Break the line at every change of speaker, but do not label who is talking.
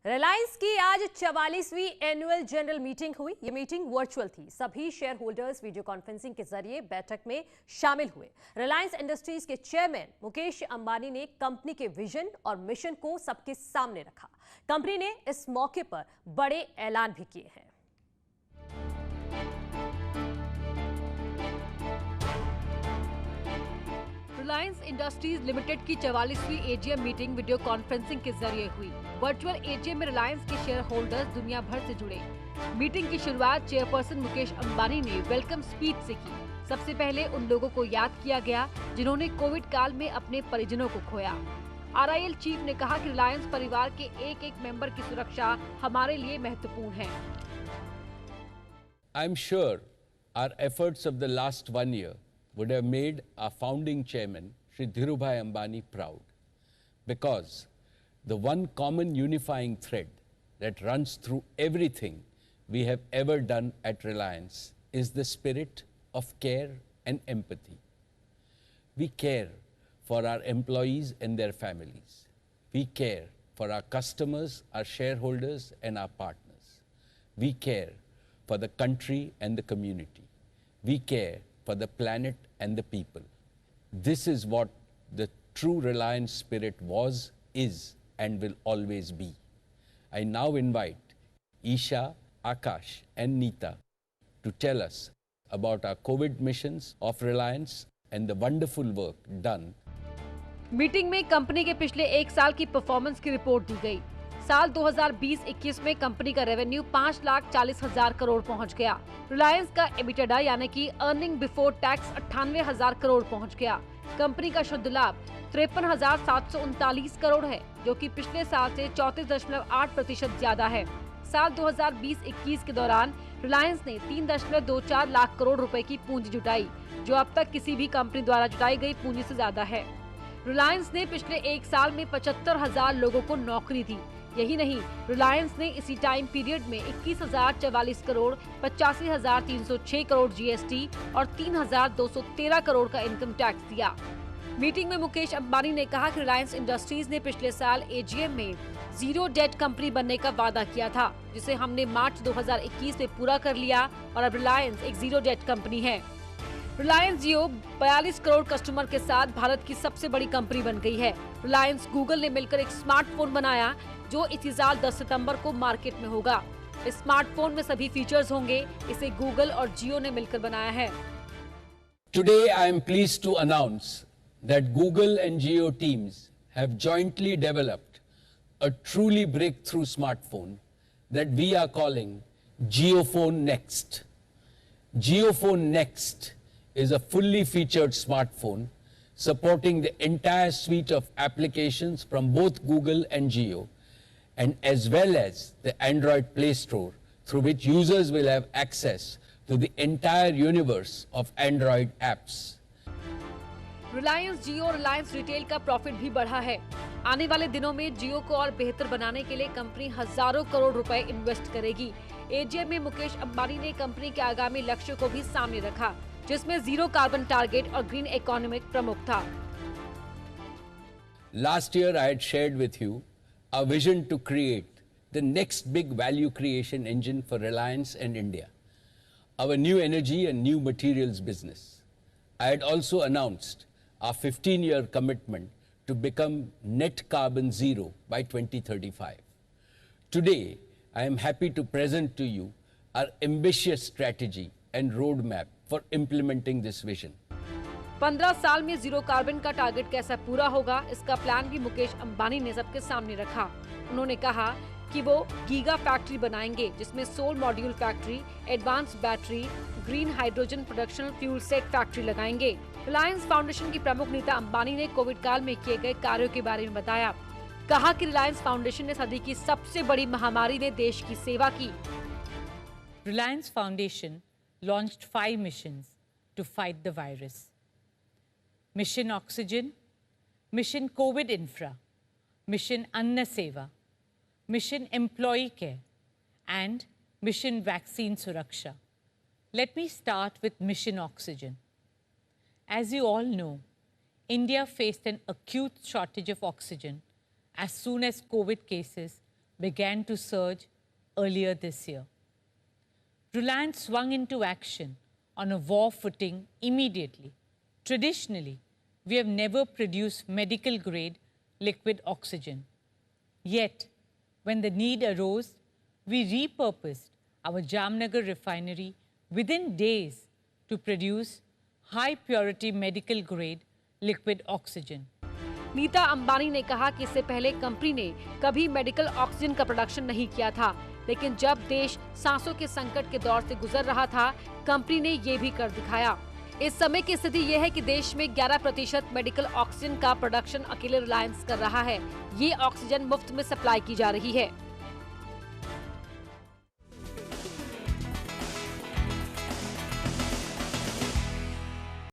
रिलायंस की आज 44वीं annual general meeting हुई। ये मीटिंग वर्चुअल थी। सभी शेयर होल्डर्स वीडियो कॉन्फ्रेंसिंग के जरिए बैठक में शामिल हुए। रिलायंस इंडस्ट्रीज के चेयरमैन मुकेश अंबानी ने कंपनी के विजन और मिशन को सबके सामने रखा। कंपनी ने इस मौके पर बड़े ऐलान भी किए हैं।
रिलायंस इंडस्ट्रीज लिमिटेड की 44वीं एजीएम मीटिंग वीडियो कॉन्फ्रेंसिंग के जरिए हुई। वर्चुअल एजीएम में रिलायंस के शेयर होल्डर्स दुनिया भर से जुड़े। मीटिंग की शुरुआत चेयरपर्सन मुकेश अंबानी ने वेलकम स्पीच से की। सबसे पहले उन लोगों को याद किया गया जिन्होंने कोविड काल में अपने परिजनों को खोया। आरआईएल चीफ ने कहा कि रिलायंस परिवार के एक एक मेंबर की सुरक्षा हमारे लिए महत्वपूर्ण है।
I am sure our efforts of the last 1 year would have made our founding chairman, Shri Dhirubhai Ambani, proud. Because the one common unifying thread that runs through everything we have ever done at Reliance is the spirit of care and empathy. We care for our employees and their families. We care for our customers, our shareholders, and our partners. We care for the country and the community. We care for the planet and the people. This is what the true Reliance spirit was, is, and will always be. I now invite Isha, Akash, and Neeta to tell us about our COVID missions of Reliance and the wonderful work done.
Meeting में company के पिछले एक साल की performance की report दी गई। साल 2020-21 में कंपनी का रेवेन्यू 5,40,000 करोड़ पहुंच गया। रिलायंस का एबिटेडा यानी कि अर्निंग बिफोर टैक्स 98,000 करोड़ पहुंच गया। कंपनी का शुद्ध लाभ 53,739 करोड़ है, जो कि पिछले साल से 34.8% ज्यादा है। साल 2020-21 के दौरान रिलायंस ने 3.24 लाख करोड़ रुपए की पूंजी जुटाई, जो अब तक किसी भी कंपनी द्वारा जुटाई गई पूंजी से ज्यादा है। रिलायंस ने पिछले एक साल में 75,000 लोगों को नौकरी दी। यही नहीं, रिलायंस ने इसी टाइम पीरियड में 21,044 करोड़, 85,306 करोड़ जीएसटी और 3,213 करोड़ का इनकम टैक्स दिया। मीटिंग में मुकेश अंबानी ने कहा कि रिलायंस इंडस्ट्रीज ने पिछले साल एजीएम में जीरो डेट कंपनी बनने का वादा किया था, जिसे हमने मार्च 2021 में पूरा कर लिया और अब रिलायंस एक जीरो डेट कंपनी है। रिलायंस जियो 42 करोड़ कस्टमर के साथ भारत की सबसे बड़ी कंपनी बन गई है। रिलायंस गूगल ने मिलकर एक स्मार्टफोन बनाया, जो इसी साल 10 सितंबर को मार्केट में होगा। इस स्मार्टफोन में सभी फीचर्स होंगे। इसे गूगल और जियो ने मिलकर बनाया है।
Today I am pleased to announce that Google and Jio teams have jointly developed a truly breakthrough smartphone that we are calling JioPhone Next. JioPhone Next is a fully featured smartphone supporting the entire suite of applications from both Google and Jio, and as well as the Android Play Store, through which users will have access to the entire universe of Android apps.
Reliance जियो और Reliance retail का profit भी बढ़ा है। आने वाले दिनों में जियो को और बेहतर बनाने के लिए कंपनी हजारों करोड़ रुपए इन्वेस्ट करेगी। एजीएम में मुकेश अंबानी ने कंपनी के आगामी लक्ष्य को भी सामने रखा, जिसमें जीरो कार्बन टारगेट और ग्रीन इकोनॉमिक प्रमुख था।
Last year I had shared with you our vision to create the next big value creation engine for Reliance and India, our new energy and new materials business. I had also announced our 15-year commitment to become net carbon zero by 2035. Today, I am happy to present to you our ambitious strategy and roadmap for implementing this vision.
15 साल में zero carbon का target कैसा पूरा होगा, इसका plan भी मुकेश अंबानी ने सबके सामने रखा। उन्होंने कहा कि वो गीगा फैक्ट्री बनाएंगे, जिसमें solar module factory, advance battery, green hydrogen production fuel cell factory लगाएंगे। रिलायंस फाउंडेशन की प्रमुख नीता अंबानी ने कोविड काल में किए गए कार्यों के बारे में बताया। कहा कि रिलायंस फाउंडेशन ने सदी की सबसे बड़ी महामारी में देश की सेवा की।
Reliance Foundation launched 5 missions to fight the virus. Mission Oxygen, Mission COVID Infra, Mission Anna Seva, Mission Employee Care, and Mission Vaccine Suraksha. Let me start with Mission Oxygen. As you all know, India faced an acute shortage of oxygen as soon as COVID cases began to surge earlier this year. Reliance swung into action on a war footing immediately. Traditionally, we have never produced medical-grade liquid oxygen. Yet, when the need arose, we repurposed our Jamnagar refinery within days to produce high-purity medical-grade liquid oxygen.
Nita Ambani ने कहा कि इससे पहले company ने कभी medical oxygen का production नहीं किया था, लेकिन जब देश सांसों के संकट के दौर से गुजर रहा था, कंपनी ने ये भी कर दिखाया। इस समय की स्थिति ये है कि देश में 11% मेडिकल ऑक्सीजन का प्रोडक्शन अकेले रिलायंस कर रहा है। ये ऑक्सीजन मुफ्त में सप्लाई की जा रही है।